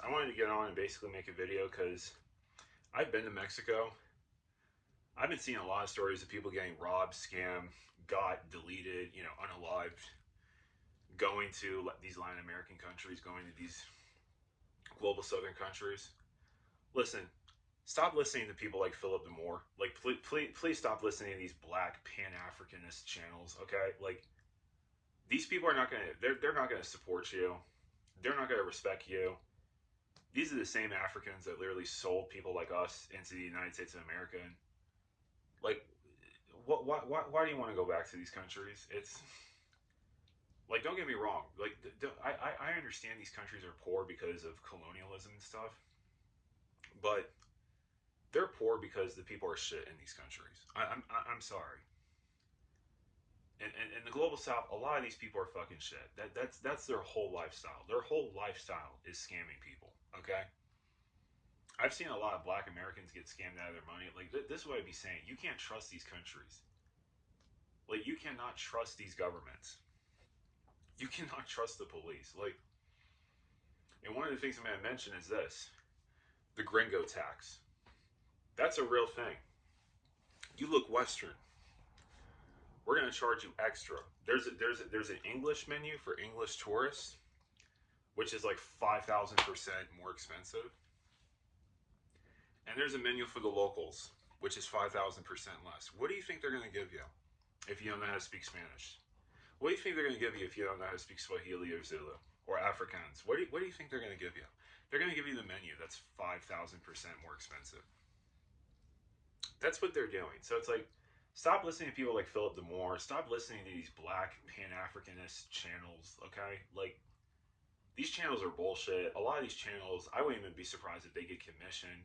I wanted to get on and basically make a video because I've been to Mexico. I've been seeing a lot of stories of people getting robbed, scammed, got deleted, unalived, going to these Latin American countries, going to these global southern countries. Listen, stop listening to people like Philip the Moore. Like, please stop listening to these black Pan-Africanist channels, okay? Like, these people are not gonna, they're not gonna support you. They're not gonna respect you. These are the same Africans that literally sold people like us into the United States of America. And like, why do you want to go back to these countries? It's like, don't get me wrong. Like, I understand these countries are poor because of colonialism and stuff, but they're poor because the people are shit in these countries. I'm sorry. And the global south, a lot of these people are fucking shit. That's their whole lifestyle. Their whole lifestyle is scamming people. Okay. I've seen a lot of black Americans get scammed out of their money. Like, this is what I'd be saying. You can't trust these countries. Like, you cannot trust these governments. You cannot trust the police. Like, and one of the things I'm going to mention is this: the gringo tax. That's a real thing. You look Western, we're going to charge you extra. There's an English menu for English tourists, which is like 5,000% more expensive. And there's a menu for the locals, which is 5,000% less. What do you think they're going to give you if you don't know how to speak Spanish? What do you think they're going to give you if you don't know how to speak Swahili or Zulu or Afrikaans? What do you think they're going to give you? They're going to give you the menu that's 5,000% more expensive. That's what they're doing. So it's like, stop listening to people like Philip the Moore. Stop listening to these black Pan-Africanist channels, okay? Like, these channels are bullshit. A lot of these channels, I wouldn't even be surprised if they get commissioned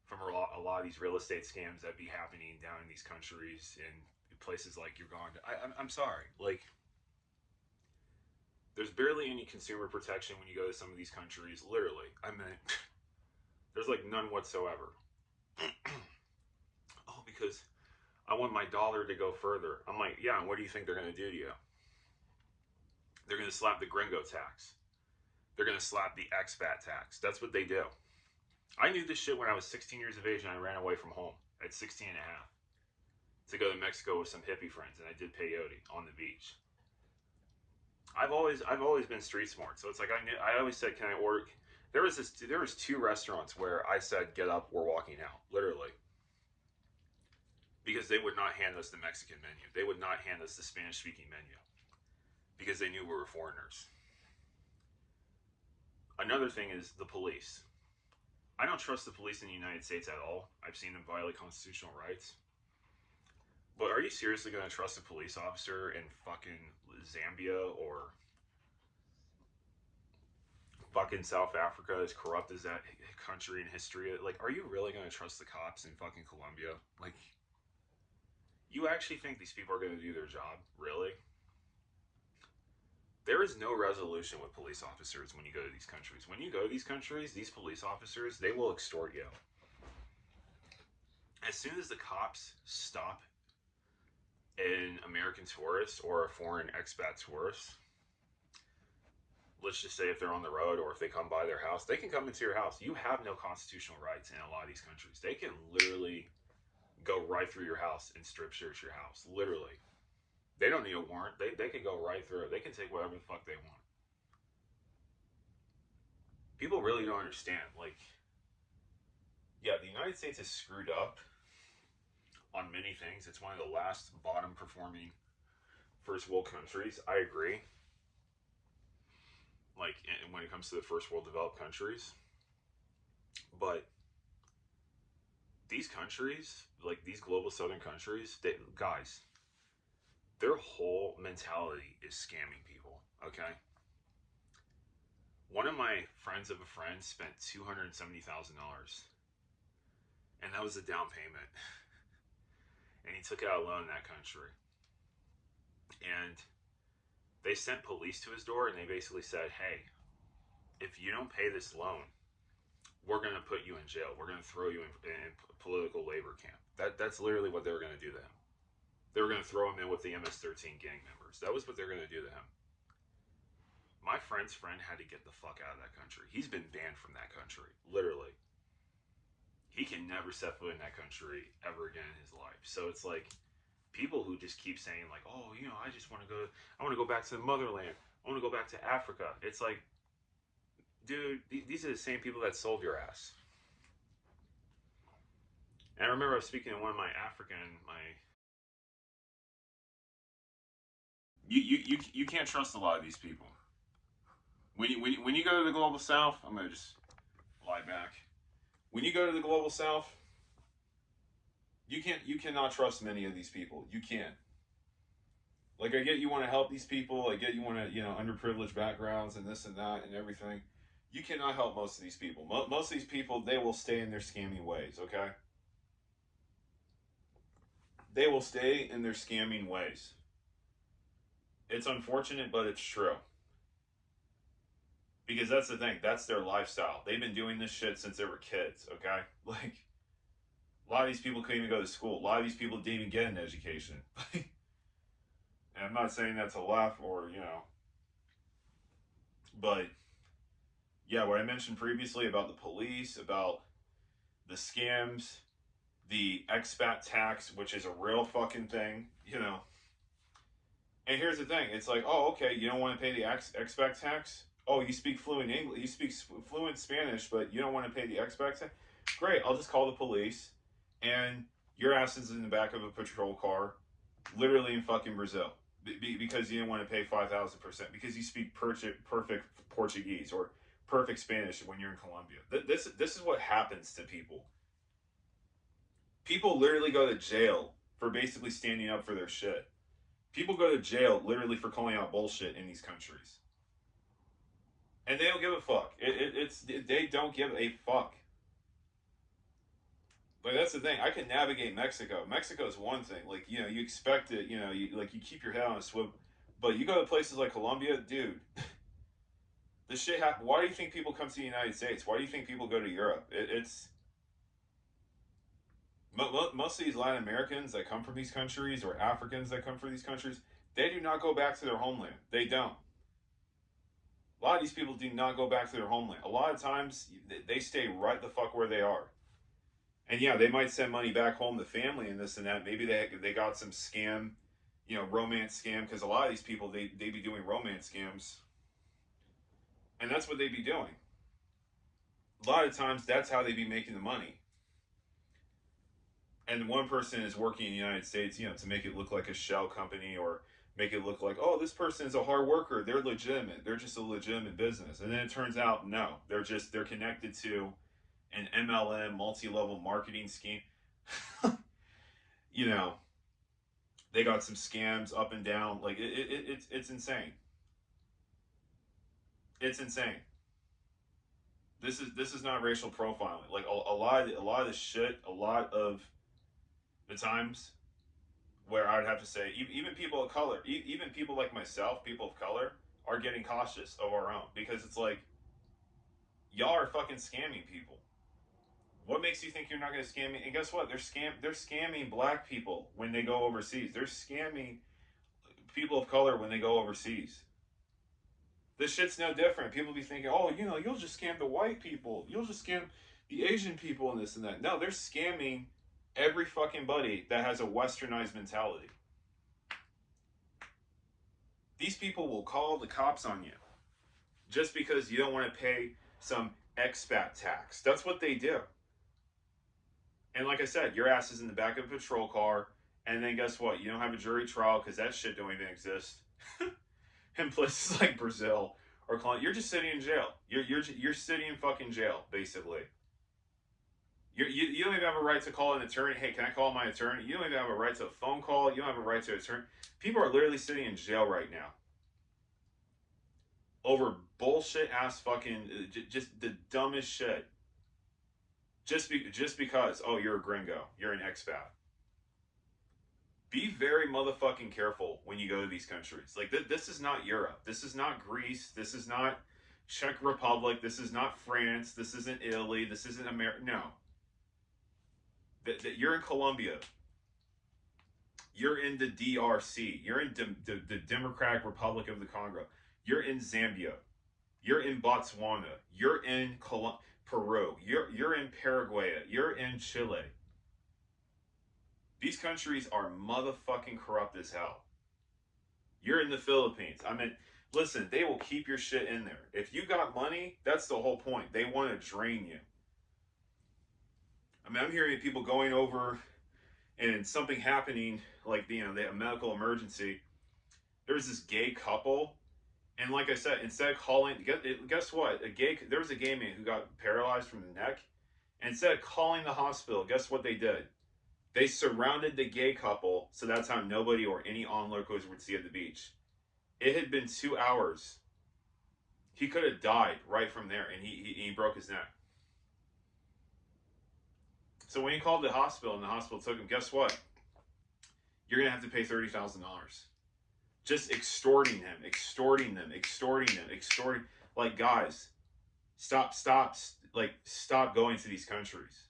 from a lot of these real estate scams that be happening down in these countries in places like Uganda. I'm sorry. Like, there's barely any consumer protection when you go to some of these countries. Literally. I mean, there's like none whatsoever. Oh, because I want my dollar to go further. I'm like, yeah, and what do you think they're going to do to you? They're going to slap the gringo tax. They're going to slap the expat tax. That's what they do. I knew this shit when I was 16 years of age and I ran away from home at 16 and a half to go to Mexico with some hippie friends, and I did peyote on the beach. I've always been street smart, so it's like I always said, can I order? There was two restaurants where I said, get up, we're walking out, literally, because they would not hand us the Mexican menu. They would not hand us the Spanish speaking menu because they knew we were foreigners. Another thing is the police. I don't trust the police in the United States at all. I've seen them violate constitutional rights. But are you seriously going to trust a police officer in fucking Zambia or fucking South Africa, as corrupt as that country in history? Like, are you really going to trust the cops in fucking Colombia? Like, you actually think these people are going to do their job? Really? There is no resolution with police officers when you go to these countries. When you go to these countries, these police officers, they will extort you. As soon as the cops stop an American tourist or a foreign expat tourist, let's just say if they're on the road or if they come by their house, they can come into your house. You have no constitutional rights in a lot of these countries. They can literally go right through your house and strip search your house. Literally. They don't need a warrant. They can go right through it. They can take whatever the fuck they want. People really don't understand. Like, yeah, the United States is screwed up on many things. It's one of the last bottom performing first world countries. I agree. Like, when it comes to the first world developed countries. But these countries, like these global southern countries, guys, their whole mentality is scamming people, okay? One of my friends of a friend spent $270,000, and that was the down payment. And he took out a loan in that country. And they sent police to his door, and they basically said, hey, if you don't pay this loan, we're going to put you in jail. We're going to throw you in political labor camp. That's literally what they were going to do to him. They were going to throw him in with the MS-13 gang members. That was what they were going to do to him. My friend's friend had to get the fuck out of that country. He's been banned from that country, literally. He can never step foot in that country ever again in his life. So it's like people who just keep saying like, oh, you know, I just want to go. I want to go back to the motherland. I want to go back to Africa. It's like, dude, these are the same people that sold your ass. And I remember I was speaking to one of my you can't trust a lot of these people. When you go to the global south, I'm gonna just lie back. When you go to the global south, you cannot trust many of these people. You can't. Like, I get you want to help these people. I get you want to, you know, underprivileged backgrounds and this and that and everything. You cannot help most of these people. Most of these people, they will stay in their scamming ways. Okay. They will stay in their scamming ways. It's unfortunate, but it's true. Because that's the thing. That's their lifestyle. They've been doing this shit since they were kids, okay? Like, a lot of these people couldn't even go to school. A lot of these people didn't even get an education. And I'm not saying that's a laugh or, you know. But, yeah, what I mentioned previously about the police, about the scams, the expat tax, which is a real fucking thing, you know. And here's the thing. It's like, oh, okay, you don't want to pay the expat tax? Oh, you speak fluent English, you speak fluent Spanish, but you don't want to pay the expat tax? Great, I'll just call the police, and your ass is in the back of a patrol car, literally in fucking Brazil, because you didn't want to pay 5,000%, because you speak perfect Portuguese or perfect Spanish when you're in Colombia. This is what happens to people. People literally go to jail for basically standing up for their shit. People go to jail literally for calling out bullshit in these countries. And they don't give a fuck. They don't give a fuck. But that's the thing. I can navigate Mexico. Mexico is one thing. Like, you know, you expect it. You know, you keep your head on a swivel. But you go to places like Colombia, dude. This shit happens. Why do you think people come to the United States? Why do you think people go to Europe? It's most of these Latin Americans that come from these countries, or Africans that come from these countries, they do not go back to their homeland. They don't. A lot of these people do not go back to their homeland. A lot of times, they stay right the fuck where they are. And yeah, they might send money back home to family and this and that. Maybe they got some scam, you know, romance scam, because a lot of these people, they be doing romance scams. And that's what they be doing. A lot of times, that's how they be making the money. And one person is working in the United States, you know, to make it look like a shell company, or make it look like, oh, this person is a hard worker. They're legitimate. They're just a legitimate business. And then it turns out, no, they're connected to an MLM, multi-level marketing scheme. You know, they got some scams up and down. Like, it's insane. It's insane. This is not racial profiling. Like, a lot of the shit, a lot of the times where I'd have to say, even people of color, even people like myself, people of color, are getting cautious of our own, because it's like, y'all are fucking scamming people. What makes you think you're not going to scam me? And guess what? They're scamming black people when they go overseas. They're scamming people of color when they go overseas. This shit's no different. People be thinking, oh, you know, you'll just scam the white people. You'll just scam the Asian people and this and that. No, they're scamming every fucking buddy that has a westernized mentality. These people will call the cops on you just because you don't want to pay some expat tax. That's what they do. And like I said, your ass is in the back of a patrol car, and then guess what? You don't have a jury trial because that shit don't even exist. In places like Brazil or Colombia, you're just sitting in jail. You're sitting in fucking jail, basically. You don't even have a right to call an attorney. Hey, can I call my attorney? You don't even have a right to a phone call. You don't have a right to an attorney. People are literally sitting in jail right now over bullshit ass fucking, just the dumbest shit. Just because, oh, you're a gringo, you're an expat. Be very motherfucking careful when you go to these countries. Like, this is not Europe. This is not Greece. This is not Czech Republic. This is not France. This isn't Italy. This isn't America. No. You're in Colombia. You're in the DRC. You're in the Democratic Republic of the Congo. You're in Zambia. You're in Botswana. You're in Peru. You're in Paraguay. You're in Chile. These countries are motherfucking corrupt as hell. You're in the Philippines. I mean, listen, they will keep your shit in there. If you got money, that's the whole point. They want to drain you. I mean, I'm hearing people going over and something happening, like, you know, a medical emergency. There's this gay couple, and like I said, instead of calling, guess what? There was a gay man who got paralyzed from the neck. And instead of calling the hospital, guess what they did? They surrounded the gay couple, so that's how nobody or any onlookers would see at the beach. It had been 2 hours. He could have died right from there, and he broke his neck. So when he called the hospital and the hospital took him, guess what? You're going to have to pay $30,000. Just extorting him, extorting them, extorting them, extorting. Like, guys, stop going to these countries.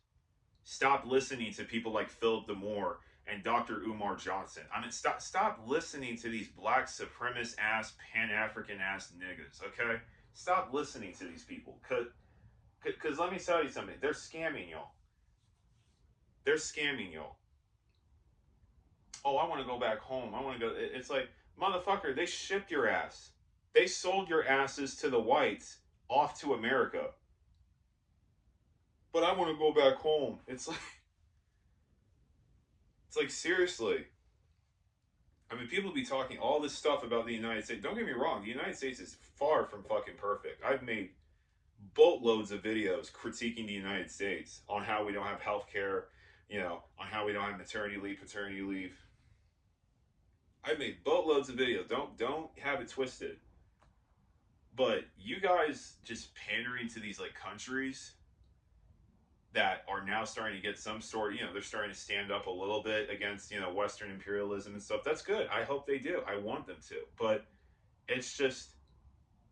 Stop listening to people like Philip DeMoore and Dr. Umar Johnson. I mean, stop listening to these black supremacist ass, Pan-African ass niggas, okay? Stop listening to these people. Because let me tell you something. They're scamming y'all. They're scamming y'all. Oh, I want to go back home. I want to go. It's like, motherfucker, they shipped your ass. They sold your asses to the whites off to America. But I want to go back home. It's like seriously. I mean, people be talking all this stuff about the United States. Don't get me wrong. The United States is far from fucking perfect. I've made boatloads of videos critiquing the United States on how we don't have health care, you know, on how we don't have maternity leave, paternity leave. I've made boatloads of videos. Don't have it twisted. But you guys just pandering to these like countries that are now starting to get some sort, you know, they're starting to stand up a little bit against, you know, Western imperialism and stuff. That's good. I hope they do. I want them to. But it's just,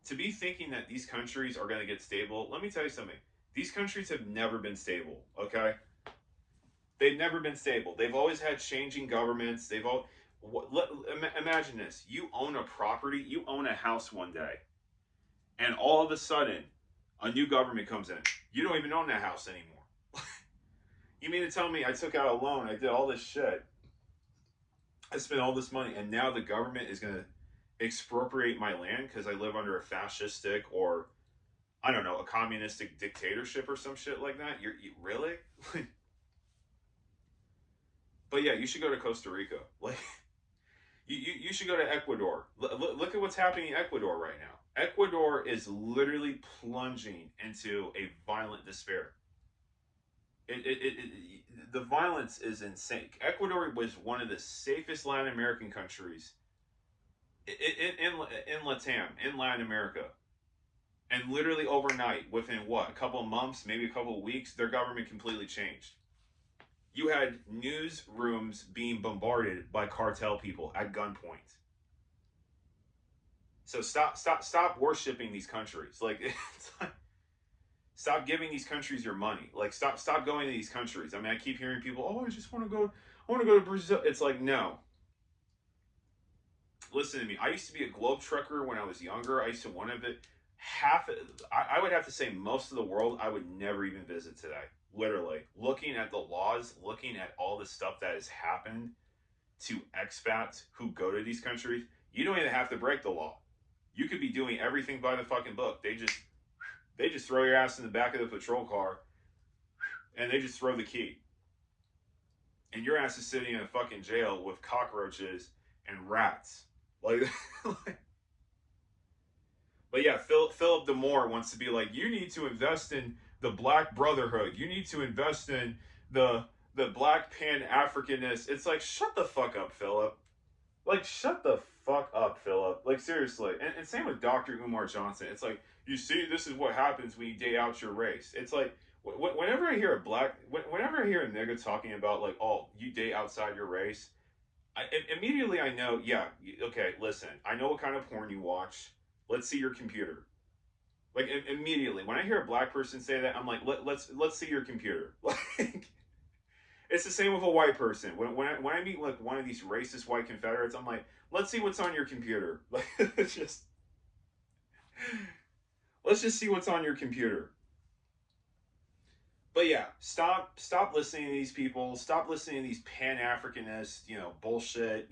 to be thinking that these countries are going to get stable, let me tell you something. These countries have never been stable, okay? They've never been stable. They've always had changing governments. Imagine this. You own a property, you own a house one day, and all of a sudden, a new government comes in. You don't even own that house anymore. You mean to tell me I took out a loan, I did all this shit, I spent all this money, and now the government is going to expropriate my land because I live under a fascistic or, I don't know, a communistic dictatorship or some shit like that? You really? But yeah, you should go to Costa Rica. Like, you should go to Ecuador. Look at what's happening in Ecuador right now. Ecuador is literally plunging into a violent despair. The violence is insane. Ecuador was one of the safest Latin American countries in Latam, in Latin America. And literally overnight, within what, a couple of months, maybe a couple of weeks, their government completely changed. You had newsrooms being bombarded by cartel people at gunpoint. So stop worshiping these countries. Like, it's like, stop giving these countries your money. Like, stop going to these countries. I mean, I keep hearing people, oh, I want to go to Brazil. It's like, no. Listen to me. I used to be a globe trekker when I was younger. I used to want to I would have to say most of the world I would never even visit today. Literally. Looking at the laws, looking at all the stuff that has happened to expats who go to these countries, you don't even have to break the law. You could be doing everything by the fucking book. They just throw your ass in the back of the patrol car and they just throw the key. And your ass is sitting in a fucking jail with cockroaches and rats. Like, but yeah, Philip DeMoore wants to be like, you need to invest in the Black Brotherhood. You need to invest in the Black Pan-Africanists. It's like, shut the fuck up, Philip. Like, shut the fuck up, Philip. Like, seriously. And same with Dr. Umar Johnson. It's like, you see, this is what happens when you date out your race. It's like, whenever I hear whenever I hear a nigga talking about, like, oh, you date outside your race, immediately I know, yeah, okay, listen, I know what kind of porn you watch. Let's see your computer. Like, immediately, when I hear a black person say that, I'm like, let's see your computer. Like, it's the same with a white person. When I meet like one of these racist white Confederates, I'm like, let's see what's on your computer. Like, it's just, Let's just see what's on your computer. But yeah, stop listening to these people. Stop listening to these Pan-Africanist, bullshit,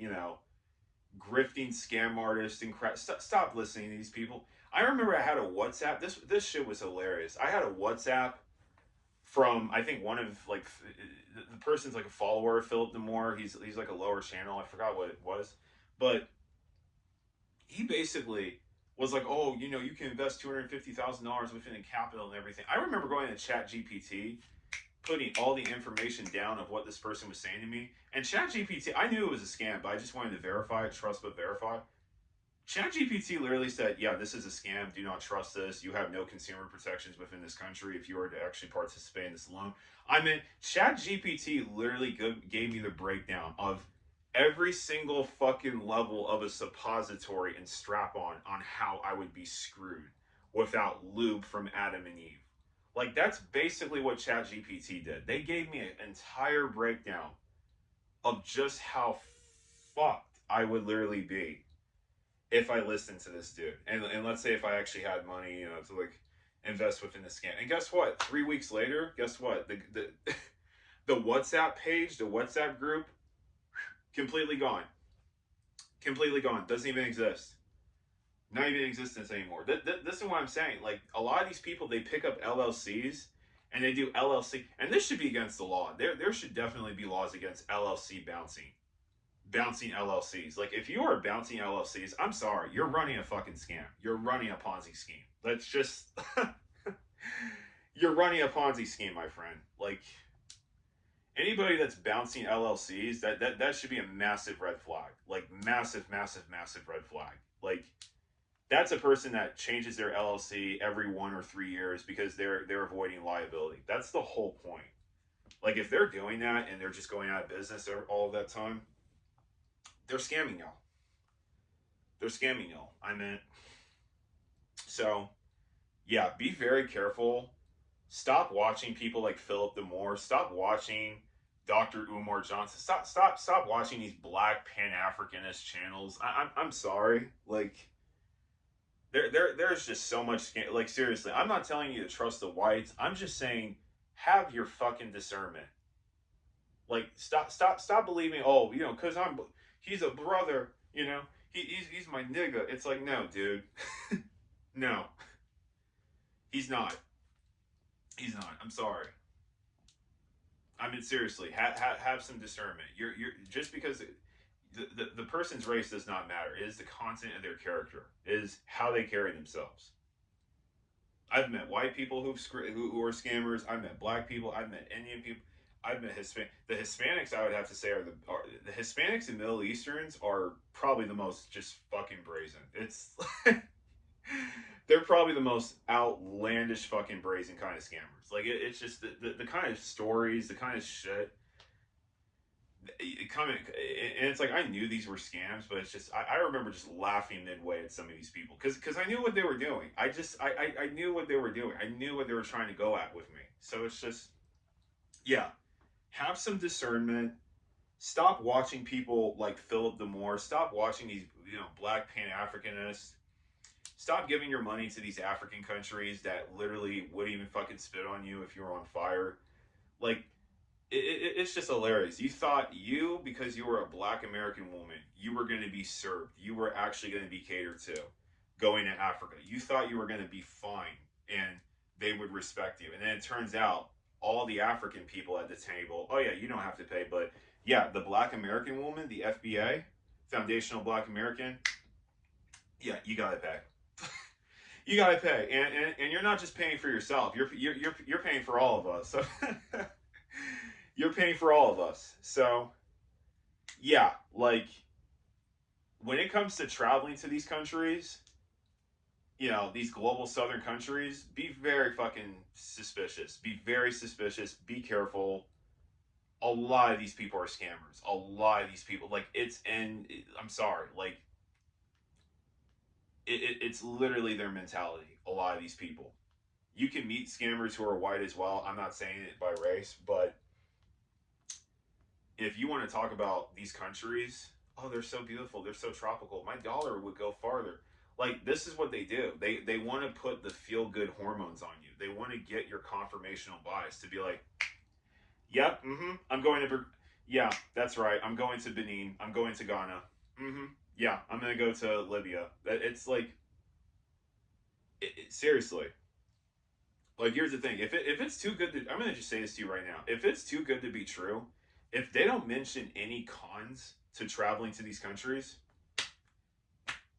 grifting scam artists and crap. Stop listening to these people. I remember I had a WhatsApp. This shit was hilarious. I had a WhatsApp from, I think, one of, like, the person's like a follower of Philip Demore. He's like a lower channel. I forgot what it was, but he basically was like, oh, you can invest $250,000 within a capital and everything. I remember going to Chat GPT, putting all the information down of what this person was saying to me. And Chat GPT, I knew it was a scam, but I just wanted to verify it, trust but verify. Chat GPT literally said, yeah, this is a scam. Do not trust this. You have no consumer protections within this country if you were to actually participate in this loan. I mean, Chat GPT literally gave me the breakdown of every single fucking level of a suppository and strap on how I would be screwed without lube from Adam and Eve. Like, that's basically what Chat GPT did. They gave me an entire breakdown of just how fucked I would literally be if I listened to this dude. And let's say if I actually had money, to like invest within the scam. And guess what? 3 weeks later, guess what? The WhatsApp page, the WhatsApp group, completely gone. Completely gone. Doesn't even exist. Not even in existence anymore. This is what I'm saying. Like, a lot of these people, they pick up LLCs and they do LLC. And this should be against the law. There should definitely be laws against LLC bouncing LLCs. Like, if you are bouncing LLCs, I'm sorry, you're running a fucking scam. You're running a Ponzi scheme. That's just you're running a Ponzi scheme, my friend. Like, anybody that's bouncing LLCs, that should be a massive red flag. Like, massive, massive, massive red flag. Like, that's a person that changes their LLC every 1 or 3 years because they're avoiding liability. That's the whole point. Like, if they're doing that and they're just going out of business all of that time, they're scamming y'all. They're scamming y'all. I mean, so yeah, be very careful. Stop watching people like Philip Demore. Stop watching Dr. Umar Johnson. Stop watching these black Pan-Africanist channels. I'm sorry. Like, there's just so much like, seriously, I'm not telling you to trust the whites. I'm just saying, have your fucking discernment. Like, stop believing, oh, because he's a brother, he's my nigga. It's like, no, dude. No. He's not. He's not. I'm sorry. I mean, seriously, have some discernment. You're just because the person's race does not matter. It is the content of their character. It is how they carry themselves. I've met white people who are scammers. I've met black people. I've met Indian people. I've met Hispanic. The Hispanics, I would have to say, are the Hispanics and Middle Easterns are probably the most just fucking brazen. It's they're probably the most outlandish fucking brazen kind of scammers. Like, it's just the kind of stories, the kind of shit. Coming, and it's like, I knew these were scams, but it's just I remember just laughing midway at some of these people because I knew what they were doing. I knew what they were doing. I knew what they were trying to go at with me. So it's just, yeah, have some discernment. Stop watching people like Philip Demore. Stop watching these black Pan-Africanists. Stop giving your money to these African countries that literally wouldn't even fucking spit on you if you were on fire. Like, it's just hilarious. You thought because you were a black American woman, you were going to be served. You were actually going to be catered to going to Africa. You thought you were going to be fine and they would respect you. And then it turns out all the African people at the table, oh yeah, you don't have to pay. But yeah, the black American woman, the FBA, Foundational Black American, yeah, you got to pay. You got to pay. And you're not just paying for yourself. You're paying for all of us. So you're paying for all of us. So, yeah, like, when it comes to traveling to these countries, these global southern countries, be very fucking suspicious. Be very suspicious. Be careful. A lot of these people are scammers. A lot of these people, like, I'm sorry, like, it's literally their mentality. A lot of these people. You can meet scammers who are white as well. I'm not saying it by race, but if you want to talk about these countries, oh, they're so beautiful, they're so tropical. My dollar would go farther. Like, this is what they do. They want to put the feel-good hormones on you. They want to get your confirmational bias to be like, yep, I'm going to, yeah, that's right. I'm going to Benin. I'm going to Ghana. Yeah, I'm going to go to Libya. It's like, seriously. Like, here's the thing. If it's too good to, I'm going to just say this to you right now. If it's too good to be true, if they don't mention any cons to traveling to these countries,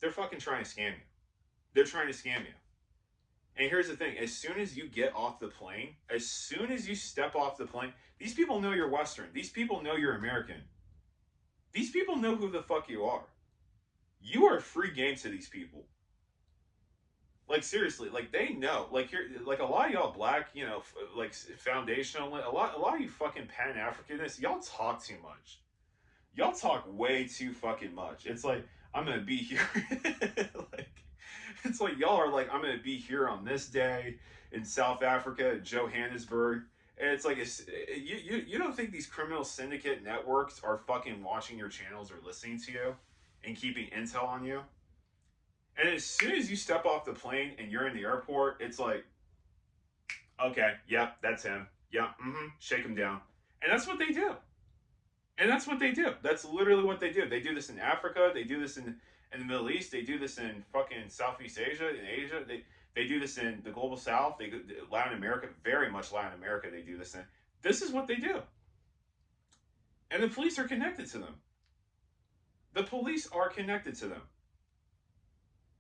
they're fucking trying to scam you. They're trying to scam you. And here's the thing. As soon as you get off the plane, as soon as you step off the plane, these people know you're Western. These people know you're American. These people know who the fuck you are. You are free game to these people. Like, seriously, like, they know. Like, here, like, a lot of y'all black, you know, like, foundational, a lot of you fucking Pan-Africanists, y'all talk too much. Y'all talk way too fucking much. It's like, I'm gonna be here. Like, it's like, y'all are like, I'm gonna be here on this day in South Africa, Johannesburg. And it's like, you don't think these criminal syndicate networks are fucking watching your channels or listening to you and keeping intel on you? And as soon as you step off the plane and you're in the airport, it's like, okay, yep, that's him. Yep, shake him down. And that's what they do. And that's what they do. That's literally what they do. They do this in Africa. They do this in the Middle East. They do this in fucking Southeast Asia, in Asia. They do this in the global South. Latin America, very much Latin America. They do this in. This is what they do. And the police are connected to them. The police are connected to them.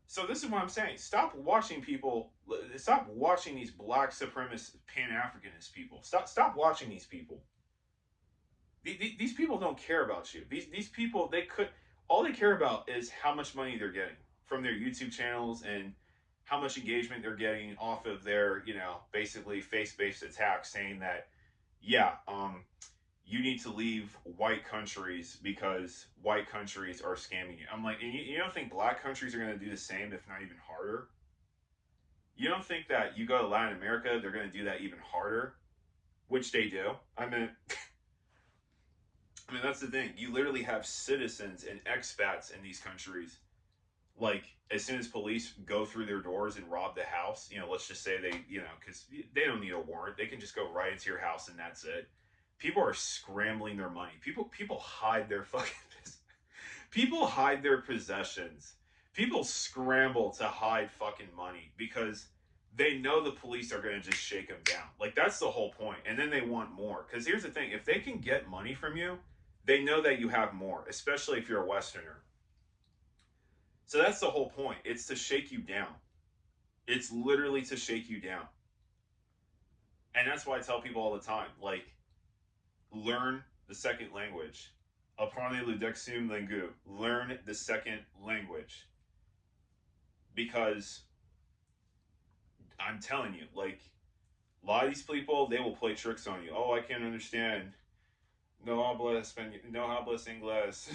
So this is what I'm saying. Stop watching people. Stop watching these black supremacist Pan-Africanist people. Stop watching these people. These people don't care about you. These people, all they care about is how much money they're getting from their YouTube channels and how much engagement they're getting off of their, you know, basically face-based attacks saying that, yeah, you need to leave white countries because white countries are scamming you. I'm like, and you don't think black countries are going to do the same, if not even harder? You don't think that you go to Latin America, they're going to do that even harder? Which they do. I mean, that's the thing. You literally have citizens and expats in these countries. Like, as soon as police go through their doors and rob the house, you know, let's just say they, you know, because they don't need a warrant. They can just go right into your house and that's it. People are scrambling their money. People hide their fucking, people hide their possessions. People scramble to hide fucking money because they know the police are going to just shake them down. Like, that's the whole point. And then they want more. Because here's the thing. If they can get money from you, they know that you have more, especially if you're a Westerner. So that's the whole point. It's to shake you down. It's literally to shake you down. And that's why I tell people all the time, like, learn the second language. Apprenez le deuxième langue. Learn the second language. Because I'm telling you, like, a lot of these people, they will play tricks on you. Oh, I can't understand. No hablas inglés.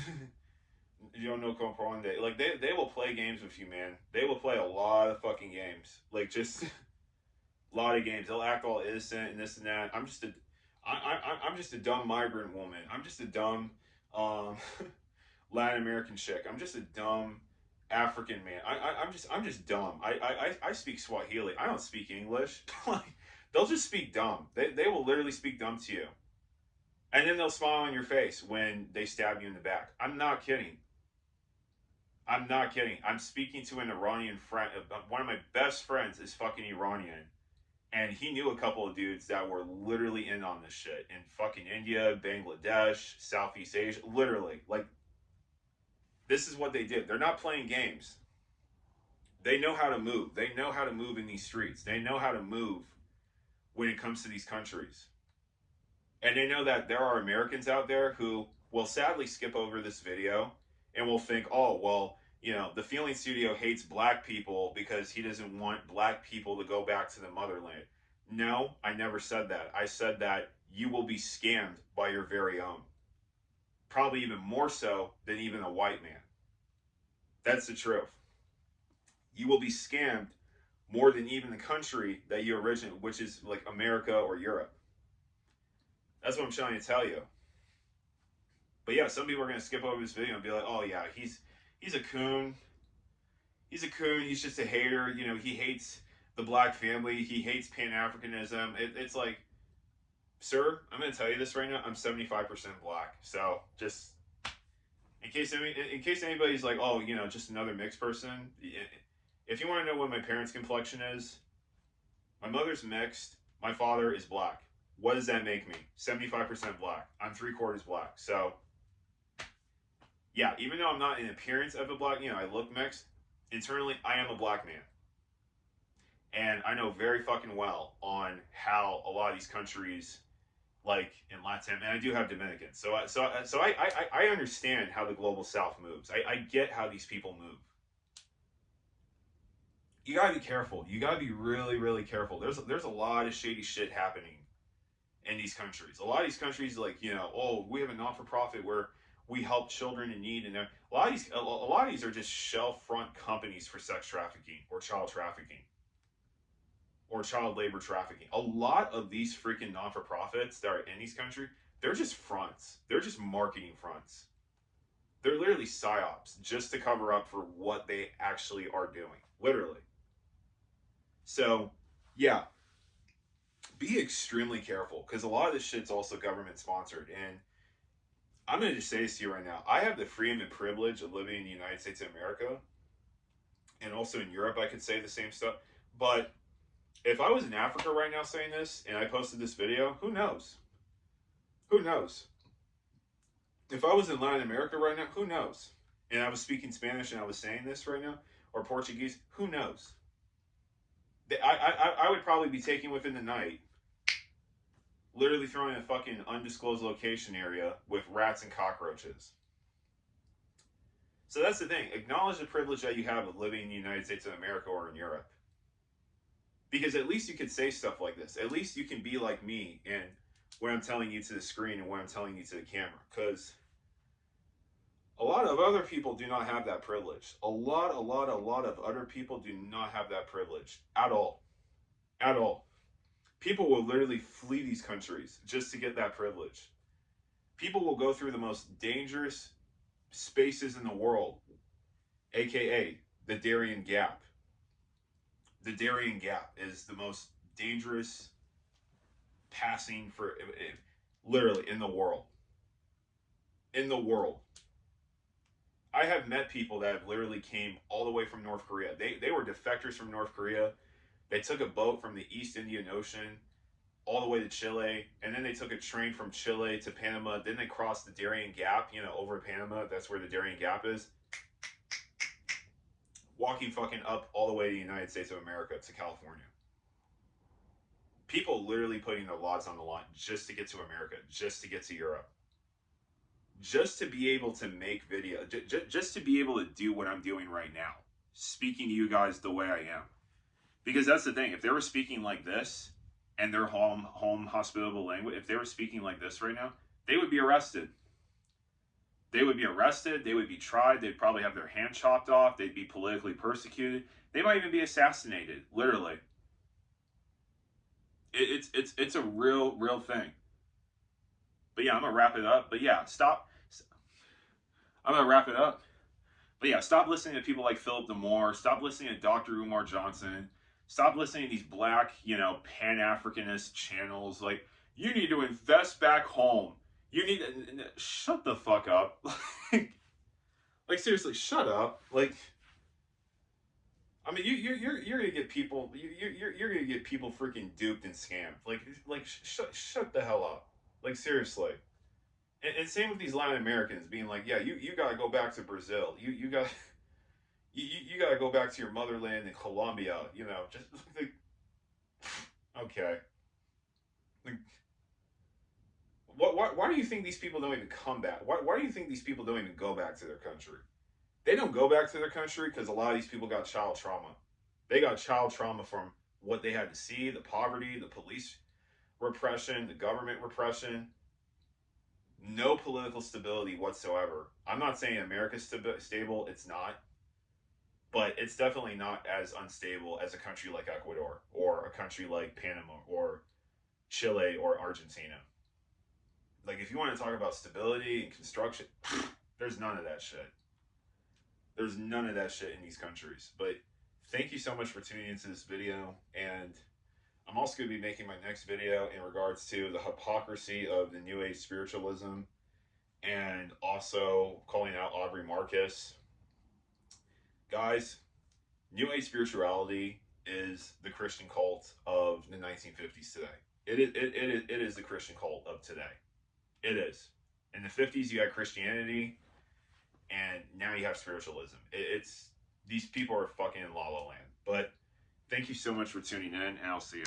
Yo no comprende. Like, they will play games with you, man. They will play a lot of fucking games. Like, just a lot of games. They'll act all innocent and this and that. I'm just a dumb migrant woman. I'm just a dumb Latin American chick. I'm just a dumb African man. I'm just dumb. I speak Swahili. I don't speak English. Like, they'll just speak dumb. They will literally speak dumb to you. And then they'll smile on your face when they stab you in the back. I'm not kidding. I'm not kidding. I'm speaking to an Iranian friend. One of my best friends is fucking Iranian. And he knew a couple of dudes that were literally in on this shit. In fucking India, Bangladesh, Southeast Asia. Literally. Like, this is what they did. They're not playing games. They know how to move. They know how to move in these streets. They know how to move when it comes to these countries. And they know that there are Americans out there who will sadly skip over this video and will think, oh, well, you know, the Feeling Studio hates black people because he doesn't want black people to go back to the motherland. No, I never said that. I said that you will be scammed by your very own. Probably even more so than even a white man. That's the truth. You will be scammed more than even the country that you originate, which is like America or Europe. That's what I'm trying to tell you. But yeah, some people are going to skip over this video and be like, oh yeah, he's a coon. He's a coon. He's just a hater. You know, he hates the black family. He hates Pan-Africanism. It's like, sir, I'm going to tell you this right now. I'm 75% black. So just in case anybody's like, oh, you know, just another mixed person. If you want to know what my parents' complexion is, my mother's mixed. My father is black. What does that make me? 75% black. I'm 3/4 black. So yeah, even though I'm not in appearance of a black, you know, I look mixed. Internally, I am a black man. And I know very fucking well on how a lot of these countries, like in Latin, and I do have Dominicans, so I understand how the global South moves. I get how these people move. You gotta be careful. You gotta be really, really careful. There's a lot of shady shit happening in these countries. A lot of these countries, like, you know, oh, we have a non-for-profit where we help children in need, and a lot of these are just shell front companies for sex trafficking or child trafficking or child labor trafficking. A lot of these freaking non-for-profits that are in these countries, they're just fronts. They're just marketing fronts. They're literally psyops just to cover up for what they actually are doing. Literally. So, yeah, be extremely careful because a lot of this shit's also government sponsored. And I'm going to just say this to you right now. I have the freedom and privilege of living in the United States of America. And also in Europe, I could say the same stuff. But if I was in Africa right now saying this and I posted this video, who knows? Who knows? If I was in Latin America right now, who knows? And I was speaking Spanish and I was saying this right now, or Portuguese, who knows? I would probably be taken within the night, literally thrown in a fucking undisclosed location area with rats and cockroaches. So that's the thing. Acknowledge the privilege that you have of living in the United States of America or in Europe. Because at least you could say stuff like this. At least you can be like me in what I'm telling you to the screen and what I'm telling you to the camera. Because a lot of other people do not have that privilege. A lot of other people do not have that privilege at all. At all. People will literally flee these countries just to get that privilege. People will go through the most dangerous spaces in the world, aka the Darien Gap. The Darien Gap is the most dangerous passing for literally in the world. In the world. I have met people that have literally came all the way from North Korea. They were defectors from North Korea. They took a boat from the East Indian Ocean all the way to Chile, and then they took a train from Chile to Panama. Then they crossed the Darien Gap, you know, over Panama. That's where the Darien Gap is. Walking fucking up all the way to the United States of America to California. People literally putting their lives on the line just to get to America, just to get to Europe. Just to be able to make video, just to be able to do what I'm doing right now. Speaking to you guys the way I am. Because that's the thing. If they were speaking like this, and their home hospitable language, if they were speaking like this right now, they would be arrested. They would be arrested. They would be tried. They'd probably have their hand chopped off. They'd be politically persecuted. They might even be assassinated, literally. It's a real thing. But yeah, I'm going to wrap it up. But yeah, I'm going to wrap it up. But yeah, stop listening to people like Philip DeMoore. Stop listening to Dr. Umar Johnson. Stop listening to these black, you know, Pan-Africanist channels. Like, you need to invest back home. You need to... Shut the fuck up. Like, seriously, shut up. Like, I mean, you're gonna get people... You're gonna get people freaking duped and scammed. Like shut the hell up. Like, seriously. And same with these Latin Americans being like, yeah, you gotta go back to Brazil. You gotta... You gotta go back to your motherland in Colombia, you know, just like, okay. Like, why do you think these people don't even come back? Why do you think these people don't even go back to their country? They don't go back to their country because a lot of these people got child trauma. They got child trauma from what they had to see, the poverty, the police repression, the government repression. No political stability whatsoever. I'm not saying America's stable, it's not. But it's definitely not as unstable as a country like Ecuador or a country like Panama or Chile or Argentina. Like, if you want to talk about stability and construction, there's none of that shit. There's none of that shit in these countries. But thank you so much for tuning into this video. And I'm also going to be making my next video in regards to the hypocrisy of the New Age spiritualism, and also calling out Aubrey Marcus. Guys, New Age spirituality is the Christian cult of the 1950s today. It is the Christian cult of today. It is. In the 50s, you had Christianity, and now you have spiritualism. It's these people are fucking in la la land. But thank you so much for tuning in, and I'll see you.